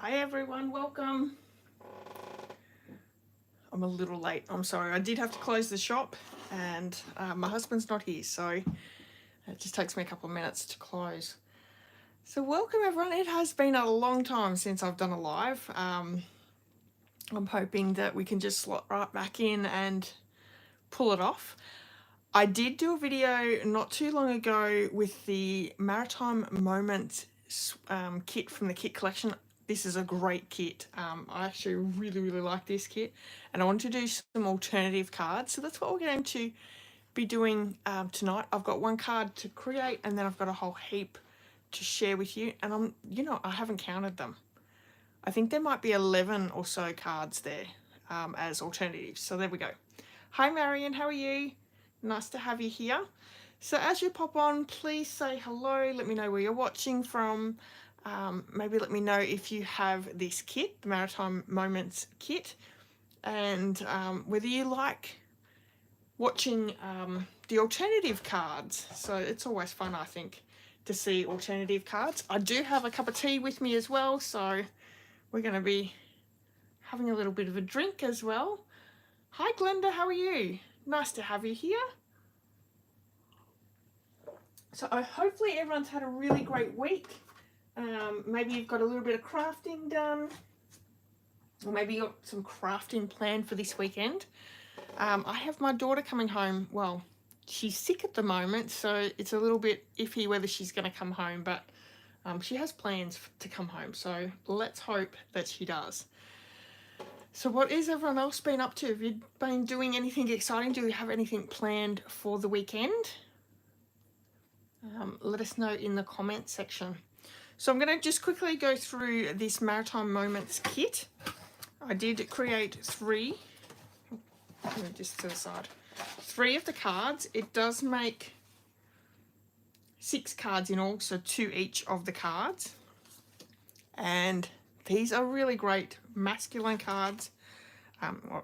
Hi everyone, welcome. I'm a little late, I'm sorry. I did have to close the shop and my husband's not here, so it just takes me a couple of minutes to close. So welcome everyone. It has been a long time since I've done a live. I'm hoping that we can just slot right back in and pull it off. I did do a video not too long ago with the Maritime Moments kit from the kit collection. This is a great kit. I actually really like this kit, and I want to do some alternative cards, so that's what we're going to be doing tonight. I've got one card to create and then I've got a whole heap to share with you, and I haven't counted them. I think there might be 11 or so cards there as alternatives, so there we go. Hi Marion, how are you? Nice to have you here. So as you pop on, please say hello. Let me know where you're watching from. Maybe let me know if you have this kit, the Maritime Moments Kit, and whether you like watching the alternative cards. So it's always fun, I think, to see alternative cards. I do have a cup of tea with me as well, so we're going to be having a little bit of a drink as well. Hi Glenda, how are you? Nice to have you here. So hopefully everyone's had a really great week. Maybe you've got a little bit of crafting done, or maybe you've got some crafting planned for this weekend. I have my daughter coming home. Well, she's sick at the moment, so it's a little bit iffy whether she's going to come home, but she has plans to come home, so let's hope that she does. So what has everyone else been up to? Have you been doing anything exciting? Do you have anything planned for the weekend? Let us know in the comment section. So I'm going to just quickly go through this Maritime Moments kit. I did create three, just to the side, 3 of the cards. It does make 6 cards in all, so 2 each of the cards. And these are really great masculine cards.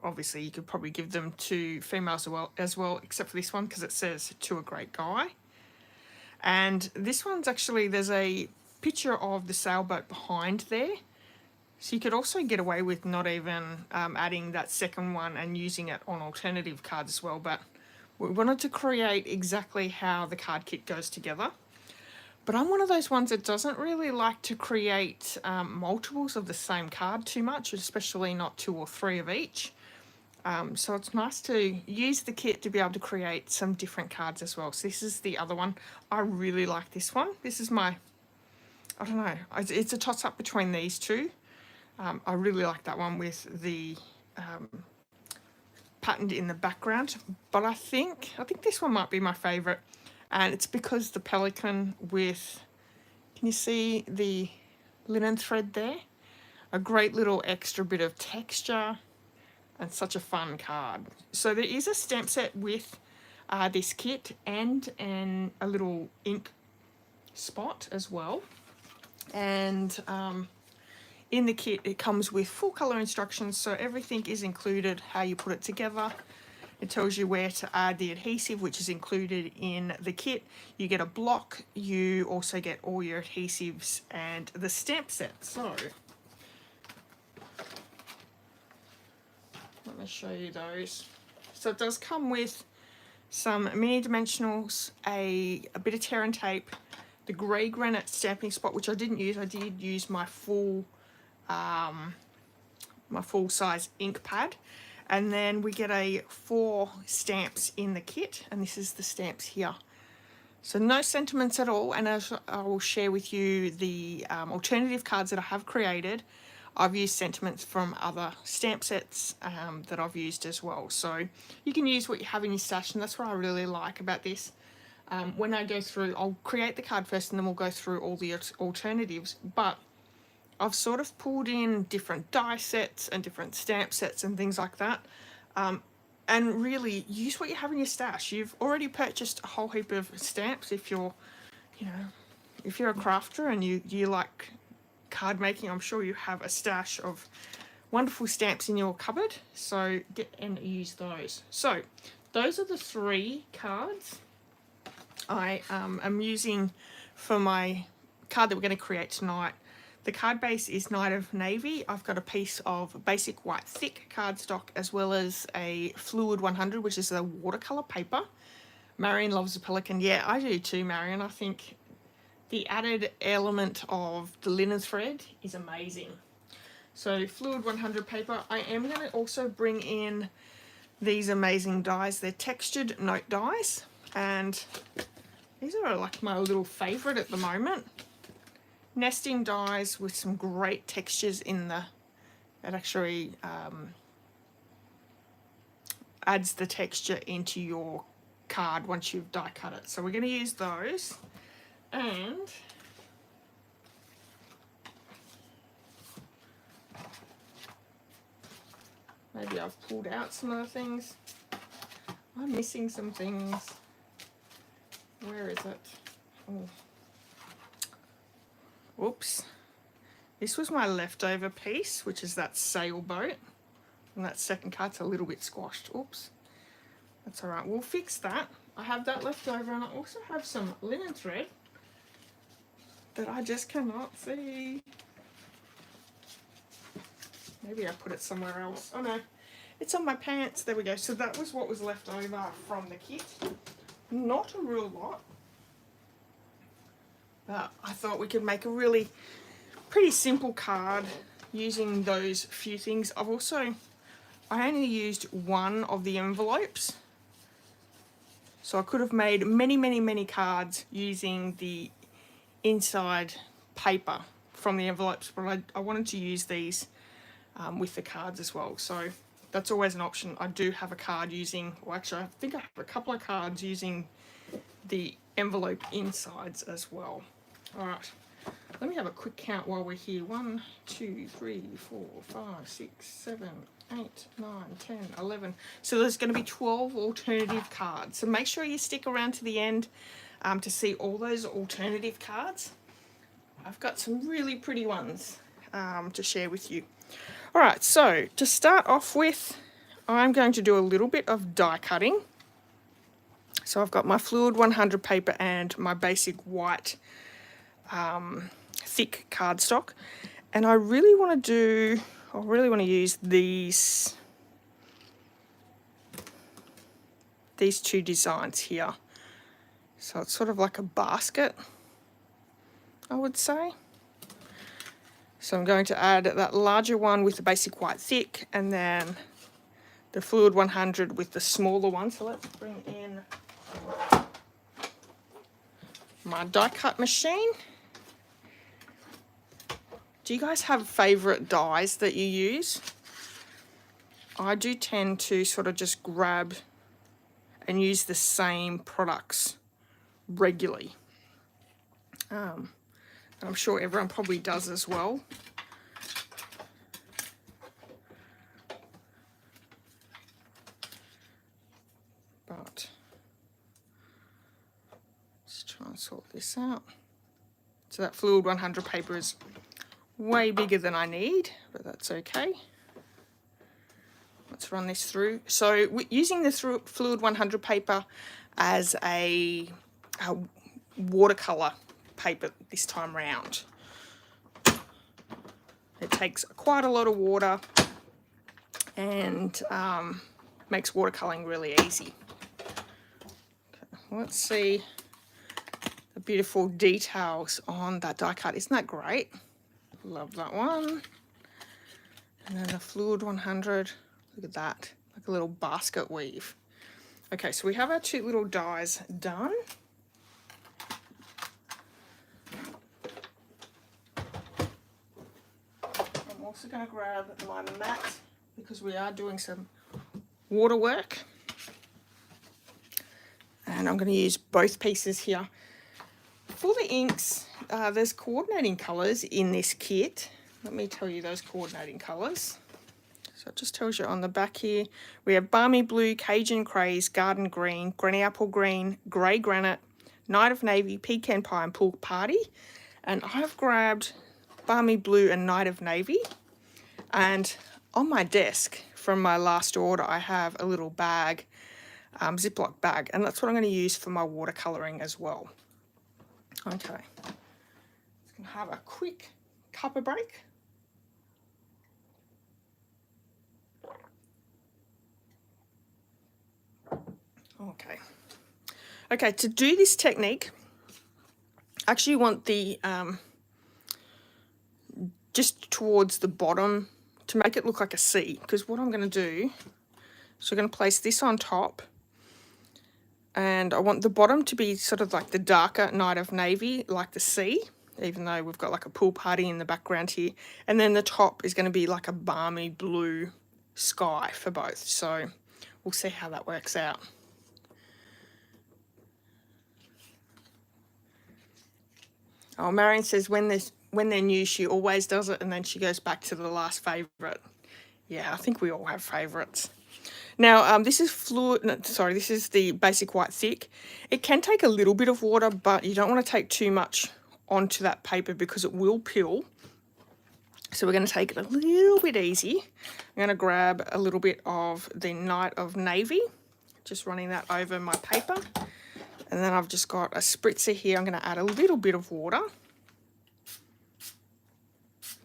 Obviously you could probably give them to females as well, except for this one because it says to a great guy. And this one's actually, there's a picture of the sailboat behind there, so you could also get away with not even adding that second one and using it on alternative cards as well, but we wanted to create exactly how the card kit goes together. But I'm one of those ones that doesn't really like to create multiples of the same card too much, especially not 2 or 3 of each. So it's nice to use the kit to be able to create some different cards as well. So this is the other one. I really like this one. This is my, I don't know, it's a toss-up between these two. I really like that one with the patterned in the background, but I think this one might be my favourite, and it's because the pelican with, can you see the linen thread there? A great little extra bit of texture and such a fun card. So there is a stamp set with this kit and a little ink spot as well, and in the kit it comes with full colour instructions, so everything is included, how you put it together. It tells you where to add the adhesive, which is included in the kit. You get a block, you also get all your adhesives and the stamp set. So let me show you those. So it does come with some mini dimensionals, a bit of tear and tape, the grey granite stamping spot, which I didn't use. I did use my full size ink pad, and then we get 4 stamps in the kit, and this is the stamps here. So no sentiments at all, and as I will share with you the alternative cards that I have created, I've used sentiments from other stamp sets that I've used as well. So you can use what you have in your stash, and that's what I really like about this. When I go through, I'll create the card first and then we'll go through all the alternatives, but I've sort of pulled in different die sets and different stamp sets and things like that. And really use what you have in your stash. You've already purchased a whole heap of stamps if you're, if you're a crafter and you like card making. I'm sure you have a stash of wonderful stamps in your cupboard, so get and use those. So those are the 3 cards I am using for my card that we're going to create tonight. The card base is Night of Navy. I've got a piece of basic white thick cardstock as well as a Fluid 100, which is a watercolor paper. Marion loves the pelican. Yeah, I do too, Marion. I think the added element of the linen thread is amazing. So Fluid 100 paper. I am going to also bring in these amazing dies. They're textured note dies, and these are like my little favorite at the moment. Nesting dies with some great textures in the, it actually adds the texture into your card once you've die cut it. So we're going to use those, and maybe I've pulled out some of the things. I'm missing some things. Where is it? Oh. Oops. This was my leftover piece, which is that sailboat. And that second card's a little bit squashed. Oops. That's all right. We'll fix that. I have that left over, and I also have some linen thread that I just cannot see. Maybe I put it somewhere else. Oh no, it's on my pants. There we go. So that was what was left over from the kit. Not a real lot. But I thought we could make a really pretty simple card using those few things. I only used one of the envelopes. So I could have made many cards using the inside paper from the envelopes, but I wanted to use these with the cards as well. So that's always an option. I do have a card using, well actually I think I have a couple of cards using the envelope insides as well. All right, let me have a quick count while we're here. 1, 2, 3, 4, 5, 6, 7, 8, 9, 10, 11. So there's going to be 12 alternative cards. So make sure you stick around to the end to see all those alternative cards. I've got some really pretty ones to share with you. All right, so to start off with, I'm going to do a little bit of die cutting. So I've got my Fluid 100 paper and my basic white thick cardstock, and I really want to use these two designs here. So it's sort of like a basket, I would say. So I'm going to add that larger one with the basic white thick, and then the Fluid 100 with the smaller one. So let's bring in my die cut machine. Do you guys have favourite dies that you use? I do tend to sort of just grab and use the same products regularly. And I'm sure everyone probably does as well. But let's try and sort this out. So that Fluid 100 paper is way bigger than I need, but that's okay. Let's run this through. So we're using the Fluid 100 paper as a watercolor paper this time round. It takes quite a lot of water and makes watercoloring really easy. Okay, let's see the beautiful details on that die cut. Isn't that great? Love that one. And then the Fluid 100, look at that, like a little basket weave. Okay, so we have our two little dies done. I'm also going to grab my mat because we are doing some water work. And I'm going to use both pieces here. For the inks, there's coordinating colours in this kit. Let me tell you those coordinating colours. So it just tells you on the back here. We have Balmy Blue, Cajun Craze, Garden Green, Granny Apple Green, Grey Granite, Night of Navy, Pecan Pie and Pool Party. And I've grabbed Balmy Blue and Night of Navy. And on my desk from my last order, I have a little bag, Ziploc bag. And that's what I'm going to use for my watercolouring as well. Okay. Just going to have a quick cuppa break. Okay, to do this technique, I actually want the just towards the bottom to make it look like a C, because what I'm going to do is we're going to place this on top, and I want the bottom to be sort of like the darker Night of Navy, like the sea, even though we've got like a pool party in the background here, and then the top is going to be like a balmy blue sky for both. So we'll see how that works out. Oh, Marion says when they're new, she always does it, and then she goes back to the last favourite. Yeah, I think we all have favourites. Now, this is fluid. No, sorry, this is the basic white thick. It can take a little bit of water, but you don't want to take too much onto that paper because it will peel. So we're going to take it a little bit easy. I'm going to grab a little bit of the Night of Navy, just running that over my paper. And then I've just got a spritzer here. I'm going to add a little bit of water,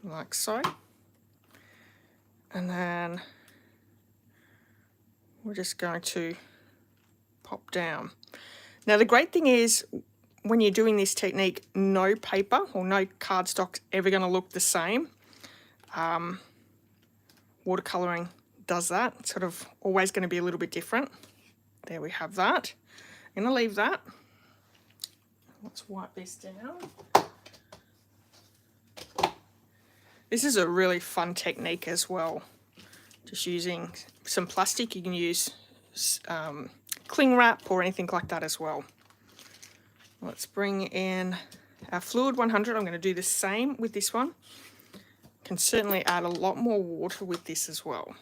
like so. And then we're just going to pop down. Now, the great thing is when you're doing this technique, no paper or no cardstock's ever going to look the same. Watercolouring does that. It's sort of always going to be a little bit different. There we have that. I'm going to leave that. Let's wipe this down. This is a really fun technique as well. Just using some plastic. You can use cling wrap or anything like that as well. Let's bring in our fluid 100. I'm going to do the same with this one. Can certainly add a lot more water with this as well.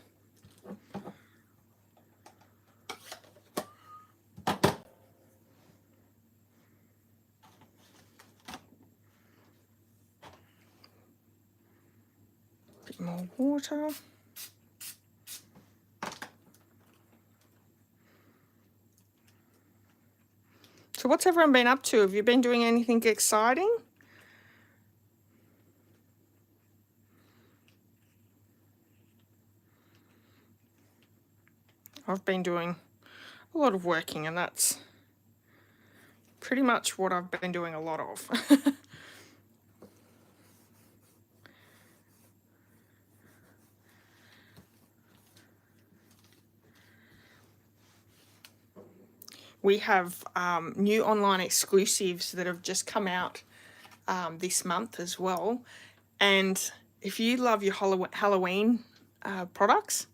Bit more water. So what's everyone been up to? Have you been doing anything exciting? I've been doing a lot of working, and that's pretty much what I've been doing a lot of. We have new online exclusives that have just come out this month as well. And if you love your Halloween products,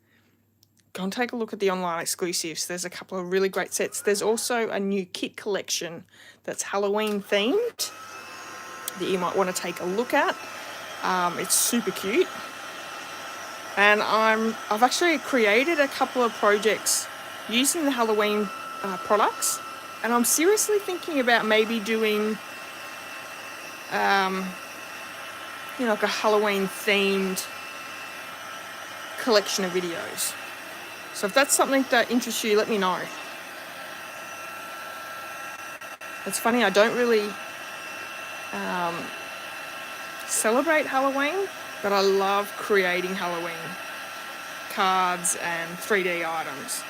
go and take a look at the online exclusives. There's a couple of really great sets. There's also a new kit collection that's Halloween themed that you might want to take a look at. It's super cute. And I've actually created a couple of projects using the Halloween products, and I'm seriously thinking about maybe doing like a Halloween themed collection of videos. So if that's something that interests you, let me know. It's funny, I don't really celebrate Halloween, but I love creating Halloween cards and 3D items.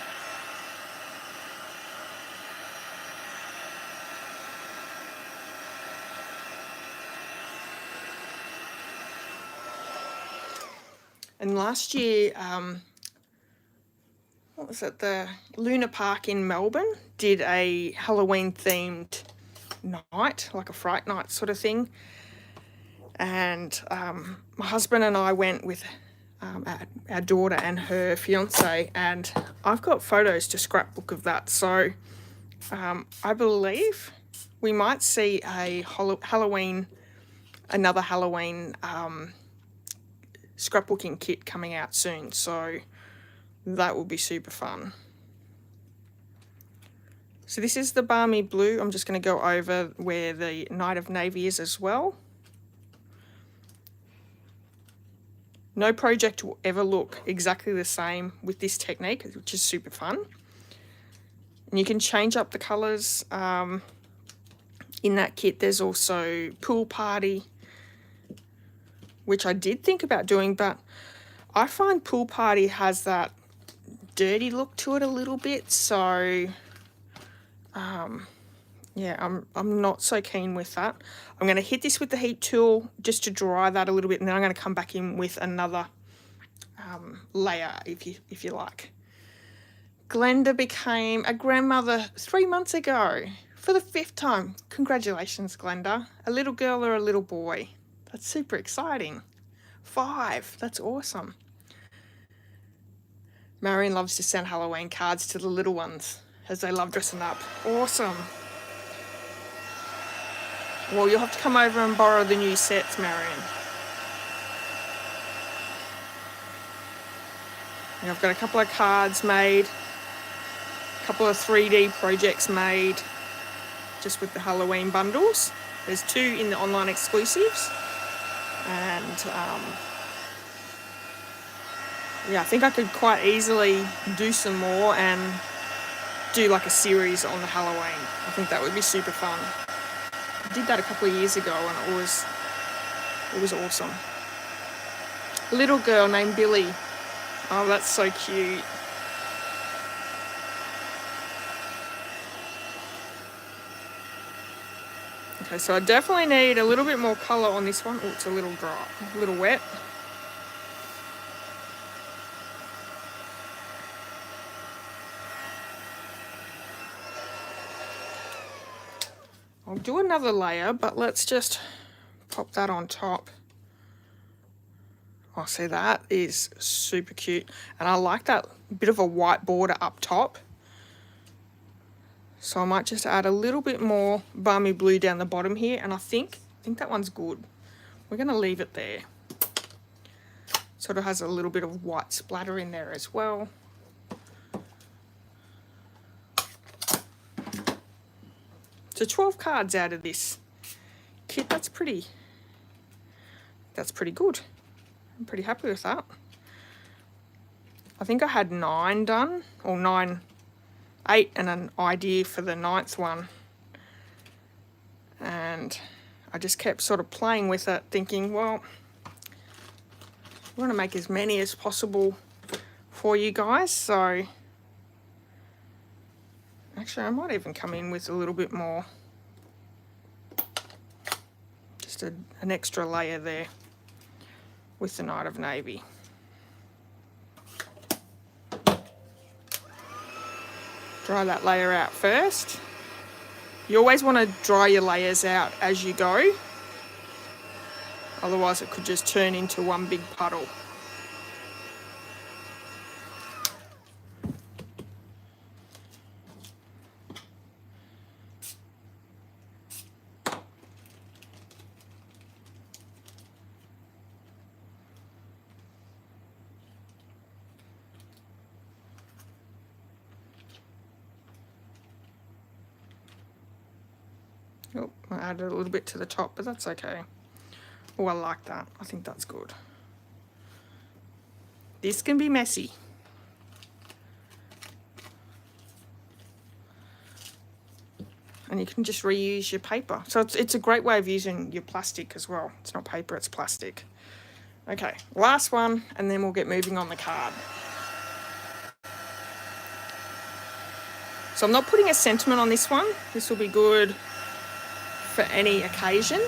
And last year, what was it? The Luna Park in Melbourne did a Halloween themed night, like a fright night sort of thing. And my husband and I went with our daughter and her fiance, and I've got photos to scrapbook of that. So I believe we might see a another Halloween scrapbooking kit coming out soon, so that will be super fun. So this is the balmy blue. I'm just going to go over where the Night of Navy is as well. No project will ever look exactly the same with this technique, which is super fun. And you can change up the colours. In that kit, there's also pool party, which I did think about doing, but I find Pool Party has that dirty look to it a little bit, so yeah, I'm not so keen with that. I'm going to hit this with the heat tool just to dry that a little bit, and then I'm going to come back in with another layer if you like. Glenda became a grandmother 3 months ago for the 5th time. Congratulations, Glenda. A little girl or a little boy? That's super exciting. 5, that's awesome. Marion loves to send Halloween cards to the little ones as they love dressing up. Awesome. Well, you'll have to come over and borrow the new sets, Marion. And I've got a couple of cards made, a couple of 3D projects made just with the Halloween bundles. There's 2 in the online exclusives. And yeah, I think I could quite easily do some more and do like a series on the Halloween. I think that would be super fun. I did that a couple of years ago and it was awesome. A little girl named Billy. Oh, that's so cute. Okay, so I definitely need a little bit more colour on this one. Oh, it's a little dry, a little wet. I'll do another layer, but let's just pop that on top. Oh, see, that is super cute. And I like that bit of a white border up top. So I might just add a little bit more balmy blue down the bottom here. And I think that one's good. We're going to leave it there. Sort of has a little bit of white splatter in there as well. So 12 cards out of this kit. That's pretty good. I'm pretty happy with that. I think I had 9 done, or 8 and an idea for the 9th one. And I just kept sort of playing with it, thinking, well, I want to make as many as possible for you guys. So actually, I might even come in with a little bit more. Just an extra layer there with the Night of Navy. Dry that layer out first. You always want to dry your layers out as you go. Otherwise it could just turn into one big puddle. Oh, I added a little bit to the top, but that's okay. Oh, I like that. I think that's good. This can be messy. And you can just reuse your paper. So it's a great way of using your plastic as well. It's not paper, it's plastic. Okay, last one, and then we'll get moving on the card. So I'm not putting a sentiment on this one. This will be good for any occasion.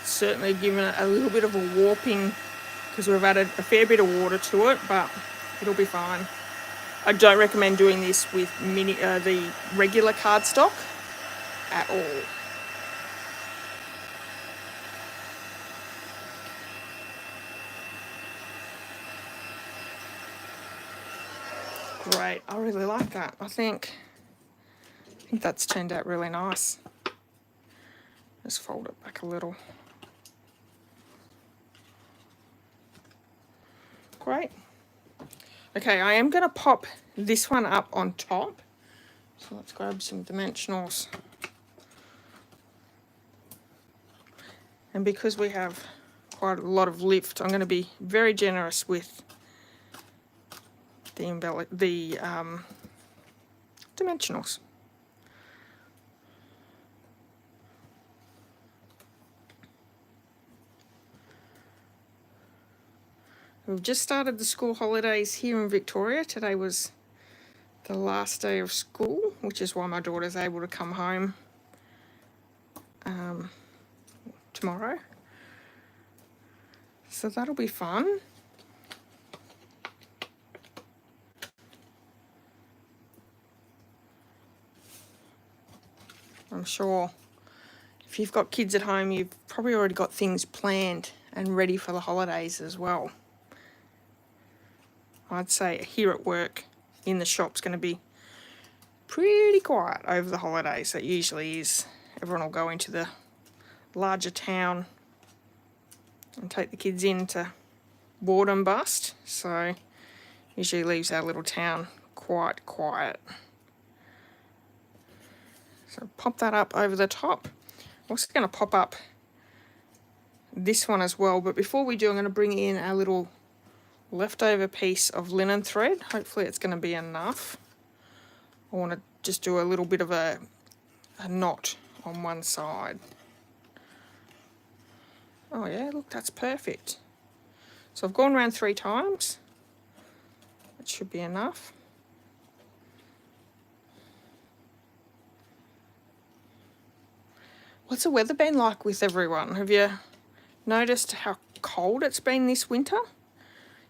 Certainly given it a little bit of a warping because we've added a fair bit of water to it, but it'll be fine. I don't recommend doing this with the regular cardstock at all. Great, I really like that. I think that's turned out really nice. Just fold it back a little. Great. Okay, I am going to pop this one up on top. So let's grab some dimensionals. And because we have quite a lot of lift. I'm going to be very generous with the dimensionals. We've just started the school holidays here in Victoria. Today was the last day of school, which is why my daughter's able to come home tomorrow. So that'll be fun. I'm sure if you've got kids at home, you've probably already got things planned and ready for the holidays as well. I'd say here at work, in the shop's going to be pretty quiet over the holidays. It usually is. Everyone will go into the larger town and take the kids in to board and bust. So usually leaves our little town quite quiet. So pop that up over the top. I'm also going to pop up this one as well. But before we do, I'm going to bring in our little leftover piece of linen thread. Hopefully it's going to be enough. I want to just do a little bit of a knot on one side. Oh yeah, look, that's perfect. So I've gone around 3 times. It should be enough. What's the weather been like with everyone? Have you noticed how cold it's been this winter?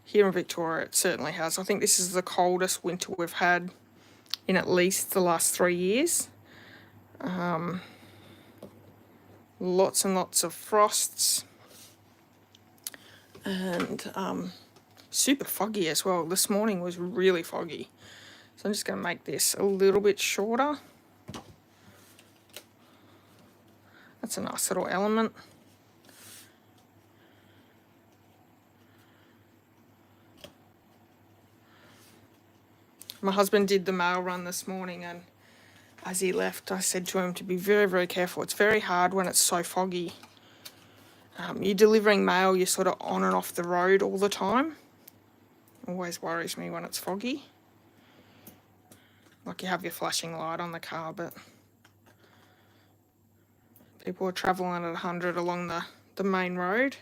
Here in Victoria, it certainly has. I think this is the coldest winter we've had in at least the last 3 years. Lots and lots of frosts. And super foggy as well. This morning was really foggy. So I'm just going to make this a little bit shorter. That's a nice little element. My husband did the mail run this morning, and as he left, I said to him to be very, very careful. It's very hard when it's so foggy. You're delivering mail, you're sort of on and off the road all the time. Always worries me when it's foggy. Like you have your flashing light on the car, but people are travelling at 100 along the main road.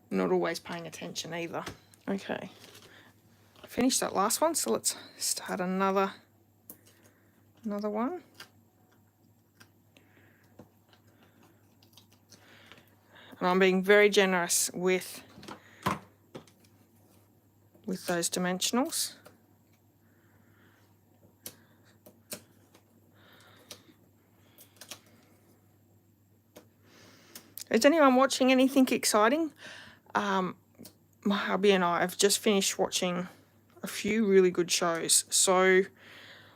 Not always paying attention either. Okay. Finished that last one, so let's start another one. And I'm being very generous with those dimensionals. Is anyone watching anything exciting? My hubby and I have just finished watching a few really good shows. So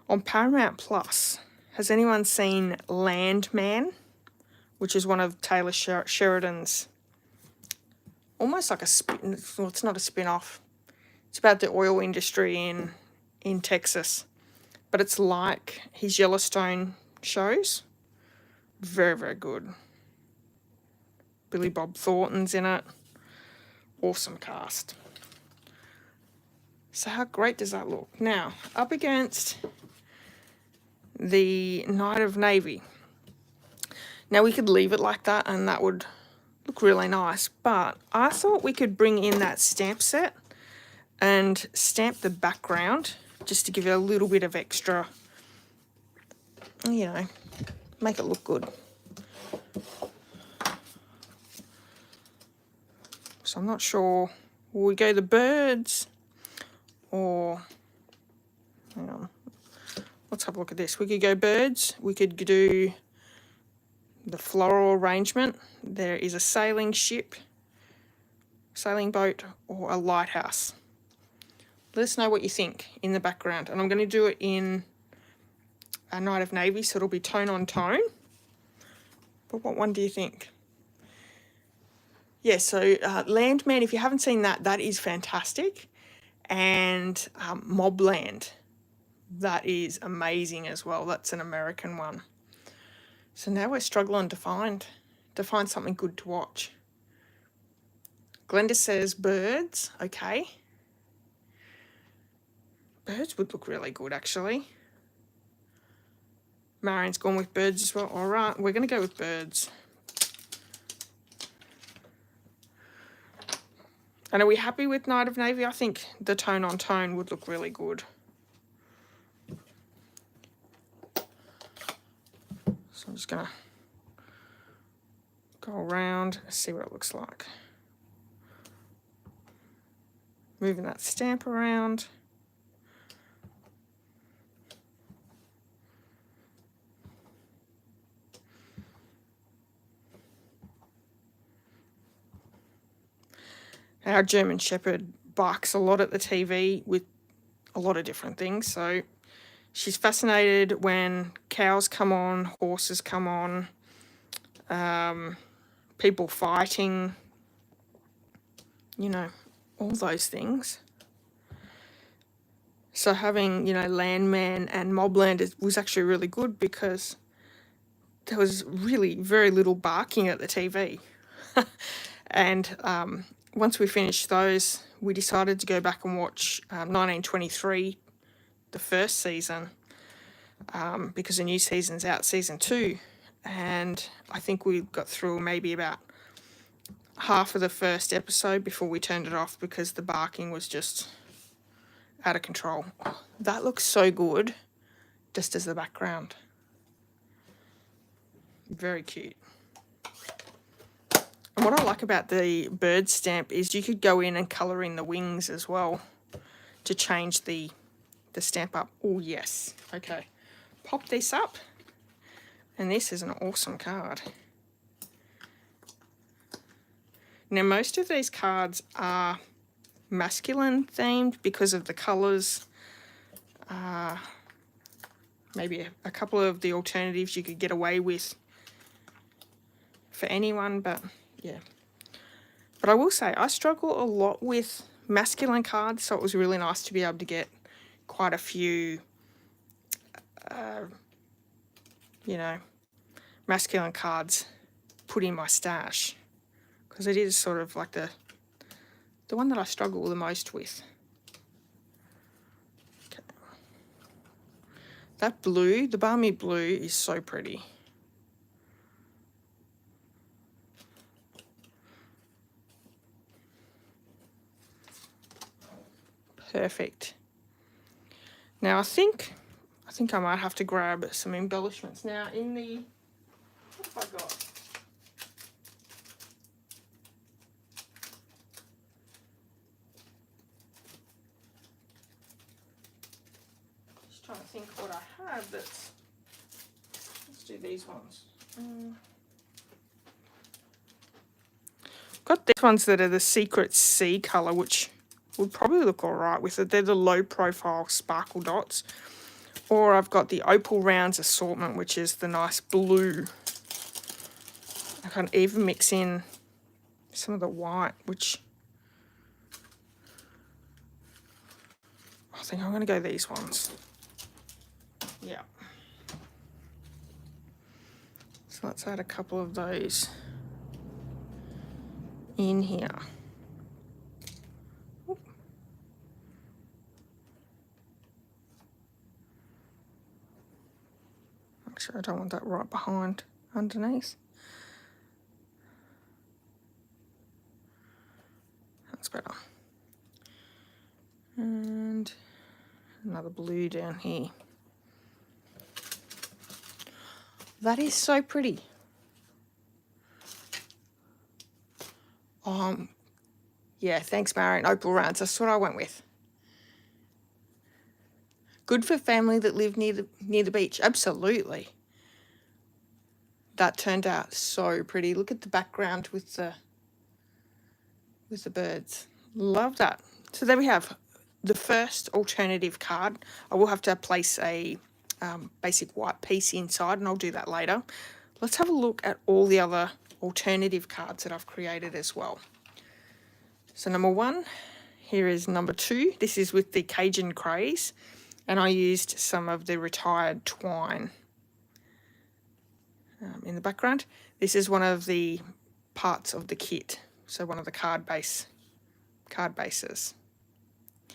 on Paramount Plus, has anyone seen Landman, which is one of Taylor Sheridan's, almost like a spin, well, it's not a spin-off. It's about the oil industry in Texas, but it's like his Yellowstone shows. Very, very good. Billy Bob Thornton's in it. Awesome cast. So how great does that look? Now, up against the Night of Navy. Now, we could leave it like that and that would look really nice, but I thought we could bring in that stamp set and stamp the background just to give it a little bit of extra, you know, make it look good. So I'm not sure, will we go the birds or, hang on, let's have a look at this. We could go birds, we could do the floral arrangement. There is a sailing ship, sailing boat, or a lighthouse. Let us know what you think in the background. And I'm going to do it in a Night of Navy, so it'll be tone on tone. But what one do you think? Yeah, so Landman, if you haven't seen that, that is fantastic. And Mobland, that is amazing as well. That's an American one. So now we're struggling to find something good to watch. Glenda says birds. Okay. Birds would look really good, actually. Marion's gone with birds as well. All right, we're going to go with birds. And are we happy with Night of Navy? I think the tone on tone would look really good. So I'm just going to go around and see what it looks like. Moving that stamp around. Our German Shepherd barks a lot at the TV with a lot of different things. So she's fascinated when cows come on, horses come on, people fighting, you know, all those things. So having, you know, Landman and Mobland was actually really good because there was really very little barking at the TV. And once we finished those, we decided to go back and watch 1923, the first season, because the new season's out, season 2. And I think we got through maybe about half of the first episode before we turned it off because the barking was just out of control. That looks so good, just as the background. Very cute. And what I like about the bird stamp is you could go in and colour in the wings as well to change the stamp up. Oh, yes. Okay. Pop this up. And this is an awesome card. Now, most of these cards are masculine themed because of the colours. Maybe a couple of the alternatives you could get away with for anyone, but yeah. But I will say I struggle a lot with masculine cards, so it was really nice to be able to get quite a few, you know, masculine cards put in my stash, because it is sort of like the one that I struggle the most with. Okay. That blue, the balmy blue, is so pretty. Perfect. Now I think I might have to grab some embellishments. Now in the, what have I got? Just trying to think what I have that's, let's do these ones. Got these ones that are the Secret Sea colour, which would probably look all right with it. They're the low profile sparkle dots. Or I've got the Opal Rounds assortment, which is the nice blue. I can even mix in some of the white, which I think I'm going to go these ones. Yeah. So let's add a couple of those in here. Actually, I don't want that right behind underneath. That's better. And another blue down here. That is so pretty. Yeah, thanks, Marion. Opal Rounds. That's what I went with. Good for family that live near the beach. Absolutely. That turned out so pretty. Look at the background with the birds. Love that. So there we have the first alternative card. I will have to place a basic white piece inside, and I'll do that later. Let's have a look at all the other alternative cards that I've created as well. So number 1, here is number 2. This is with the Cajun Craze, and I used some of the retired twine in the background. This is one of the parts of the kit. so one of the card bases.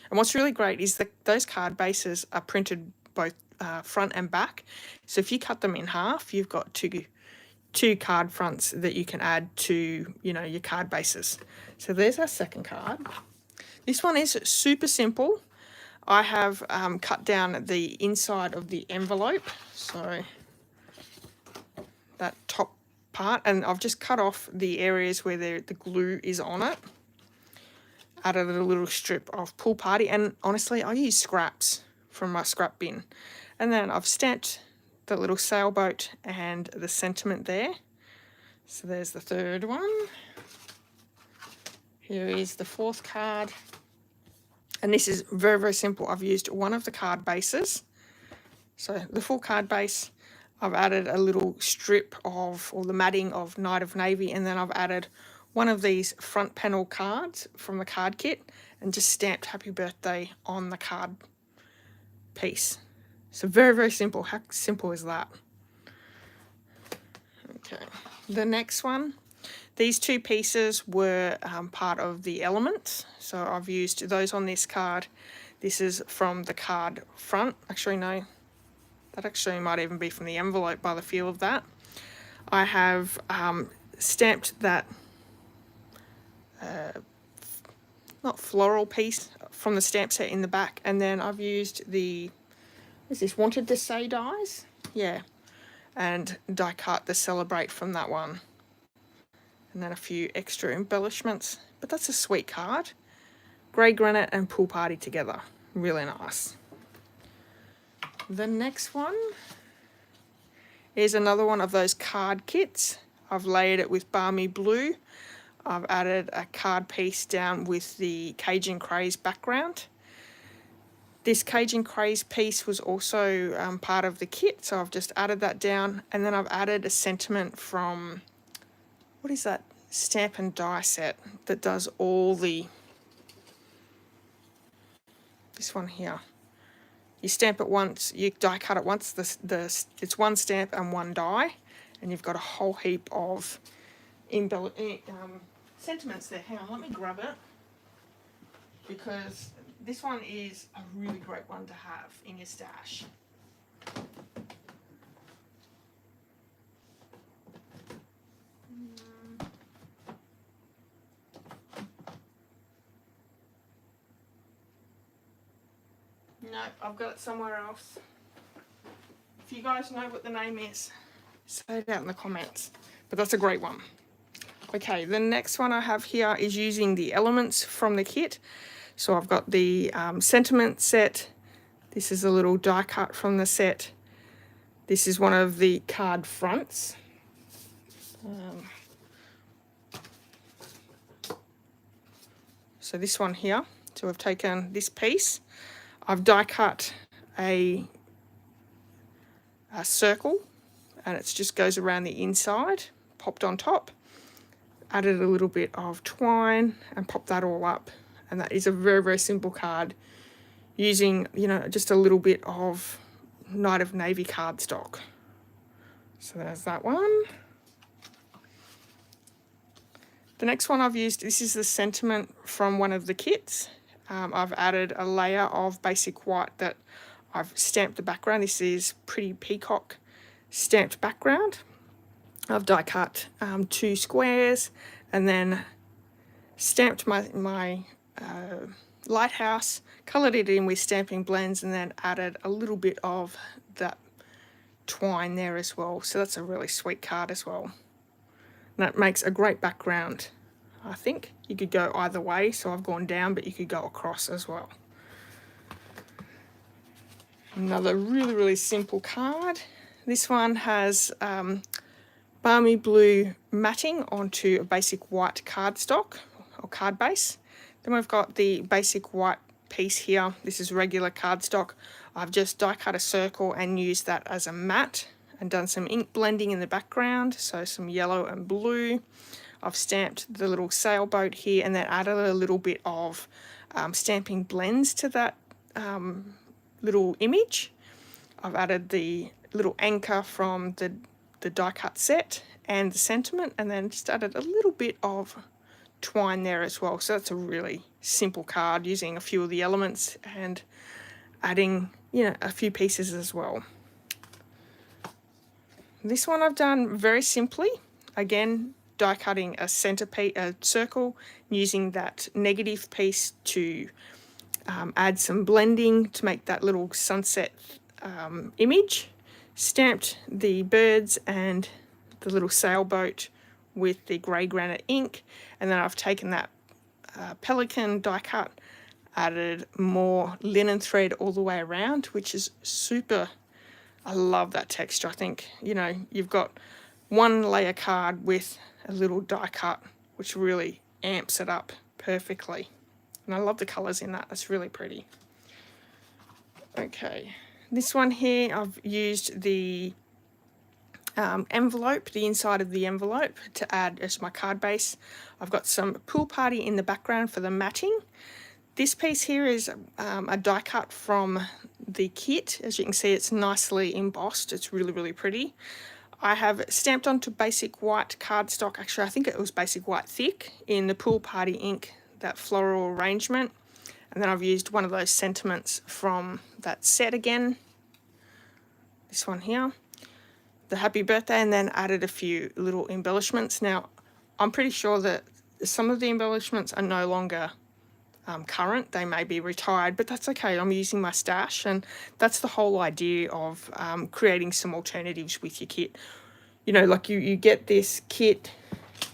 And what's really great is that those card bases are printed both front and back. So if you cut them in half, you've got two card fronts that you can add to, you know, your card bases. So there's our second card. This one is super simple. I have cut down the inside of the envelope, so that top part, and I've just cut off the areas where the glue is on it. Added a little strip of Pool Party, and honestly I use scraps from my scrap bin. And then I've stamped the little sailboat and the sentiment there. So there's the third one. Here is the fourth card. And this is very, very simple. I've used one of the card bases. So the full card base, I've added a little strip of, or the matting of Night of Navy, and then I've added one of these front panel cards from the card kit and just stamped Happy Birthday on the card piece. So very, very simple. How simple is that? Okay, the next one. These two pieces were part of the elements, so I've used those on this card. This is from the card front. Actually, no, that actually might even be from the envelope by the feel of that. I have stamped that not floral piece from the stamp set in the back, and then I've used the, is this Wanted to Say dies? Yeah, and die cut the Celebrate from that one. And then a few extra embellishments, but that's a sweet card. Grey Granite and Pool Party together, really nice. The next one is another one of those card kits. I've layered it with Balmy Blue. I've added a card piece down with the Cajun Craze background. This Cajun Craze piece was also part of the kit, so I've just added that down, and then I've added a sentiment from, what is that, Stamp and Die set that does all the, this one here. You stamp it once, you die cut it once, it's one stamp and one die, and you've got a whole heap of sentiments there. Hang on, let me grab it, because this one is a really great one to have in your stash. No, I've got it somewhere else. If you guys know what the name is, say it out in the comments. But that's a great one. Okay, the next one I have here is using the elements from the kit. So I've got the sentiment set. This is a little die cut from the set. This is one of the card fronts. So this one here. So I've taken this piece. I've die cut a circle, and it just goes around the inside, popped on top. Added a little bit of twine and popped that all up, and that is a very, very simple card using, you know, just a little bit of Night of Navy cardstock. So there's that one. The next one I've used, this is the sentiment from one of the kits. I've added a layer of basic white that I've stamped the background. This is Pretty Peacock stamped background. I've die cut 2 squares and then stamped my lighthouse, coloured it in with stamping blends, and then added a little bit of that twine there as well. So that's a really sweet card as well. And that makes a great background. I think you could go either way, so I've gone down, but you could go across as well. Another really, really simple card. This one has Balmy Blue matting onto a basic white cardstock or card base. Then we've got the basic white piece here. This is regular cardstock. I've just die cut a circle and used that as a mat and done some ink blending in the background, so some yellow and blue. I've stamped the little sailboat here and then added a little bit of stamping blends to that little image. I've added the little anchor from the die cut set and the sentiment, and then just added a little bit of twine there as well. So that's a really simple card using a few of the elements and adding, you know, a few pieces as well. This one I've done very simply. Again, die cutting a circle, using that negative piece to add some blending to make that little sunset image. Stamped the birds and the little sailboat with the grey granite ink, and then I've taken that pelican die cut, added more linen thread all the way around, which is super. I love that texture. I think, you know, you've got one layer card with a little die cut, which really amps it up perfectly. And I love the colours in that. That's really pretty. Okay, this one here, I've used the envelope, the inside of the envelope, to add as my card base. I've got some pool party in the background for the matting. This piece here is a die cut from the kit. As you can see, it's nicely embossed. It's really, really pretty. I have stamped onto basic white cardstock. Actually, I think it was basic white thick in the pool party ink, that floral arrangement. And then I've used one of those sentiments from that set again. This one here, the happy birthday, and then added a few little embellishments. Now, I'm pretty sure that some of the embellishments are no longer current. They may be retired, but that's okay. I'm using my stash, and that's the whole idea of creating some alternatives with your kit. You know, like you get this kit,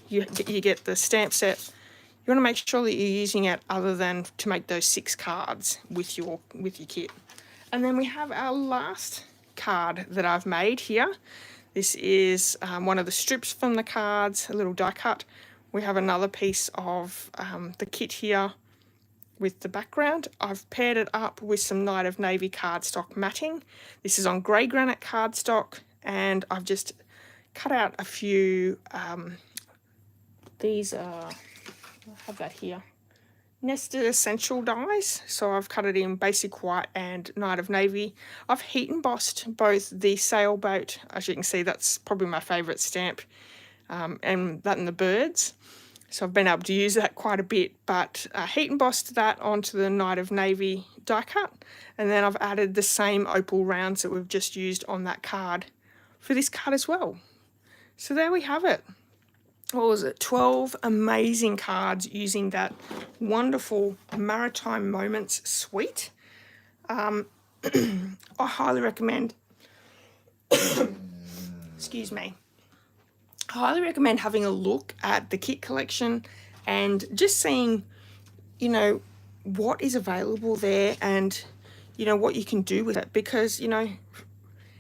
you get the stamp set. You want to make sure that you're using it other than to make those 6 cards with your kit. And then we have our last card that I've made here. This is one of the strips from the cards, a little die cut. We have another piece of the kit here with the background. I've paired it up with some Night of Navy cardstock matting. This is on grey granite cardstock, and I've just cut out a few, these are, I have that here, nested essential dies. So I've cut it in basic white and Night of Navy. I've heat embossed both the sailboat, as you can see, that's probably my favourite stamp, and that and the birds. So I've been able to use that quite a bit, but heat embossed that onto the Night of Navy die cut, and then I've added the same opal rounds that we've just used on that card for this card as well. So there we have it. What was it? 12 amazing cards using that wonderful Maritime Moments suite. I highly recommend, excuse me, I highly recommend having a look at the kit collection and just seeing, you know, what is available there and, you know, what you can do with it, because, you know,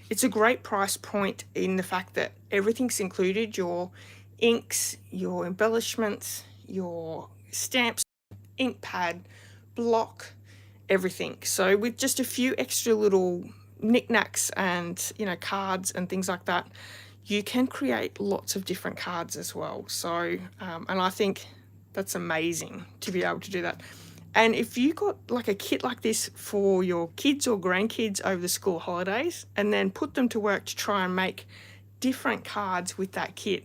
it's a great price point in the fact that everything's included, your inks, your embellishments, your stamps, ink pad, block, everything. So with just a few extra little knickknacks and, you know, cards and things like that, you can create lots of different cards as well. So, and I think that's amazing to be able to do that. And if you got like a kit like this for your kids or grandkids over the school holidays, and then put them to work to try and make different cards with that kit,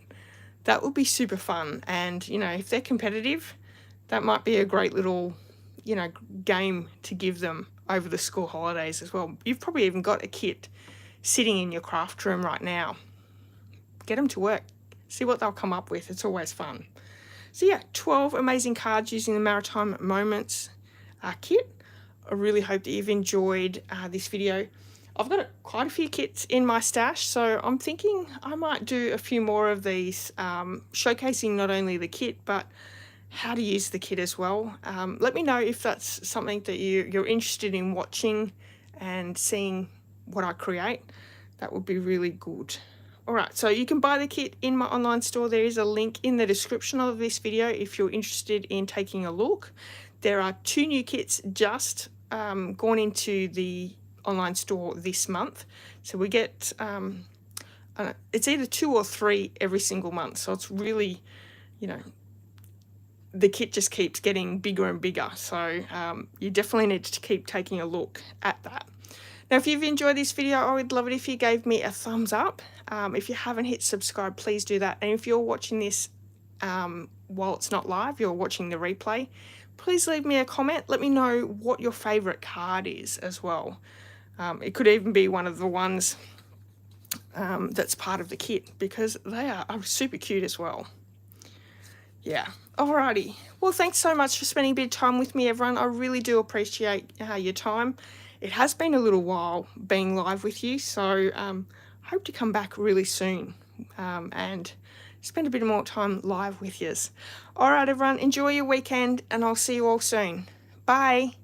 that would be super fun. And, you know, if they're competitive, that might be a great little, you know, game to give them over the school holidays as well. You've probably even got a kit sitting in your craft room right now. Get them to work. See what they'll come up with. It's always fun. So yeah, 12 amazing cards using the Maritime Moments kit. I really hope that you've enjoyed this video. I've got quite a few kits in my stash, so I'm thinking I might do a few more of these, showcasing not only the kit, but how to use the kit as well. Let me know if that's something that you're interested in watching and seeing what I create. That would be really good. Alright, so you can buy the kit in my online store. There is a link in the description of this video if you're interested in taking a look. There are 2 new kits just gone into the online store this month. So we get, it's either 2 or 3 every single month. So it's really, you know, the kit just keeps getting bigger and bigger. So you definitely need to keep taking a look at that. Now, if you've enjoyed this video, I would love it if you gave me a thumbs up. If you haven't hit subscribe, please do that. And if you're watching this while it's not live, you're watching the replay, please leave me a comment. Let me know what your favourite card is as well. It could even be one of the ones that's part of the kit, because they are super cute as well. Yeah, alrighty. Well, thanks so much for spending a bit of time with me, everyone. I really do appreciate your time. It has been a little while being live with you, so hope to come back really soon and spend a bit more time live with yous. Alright, everyone, enjoy your weekend, and I'll see you all soon. Bye.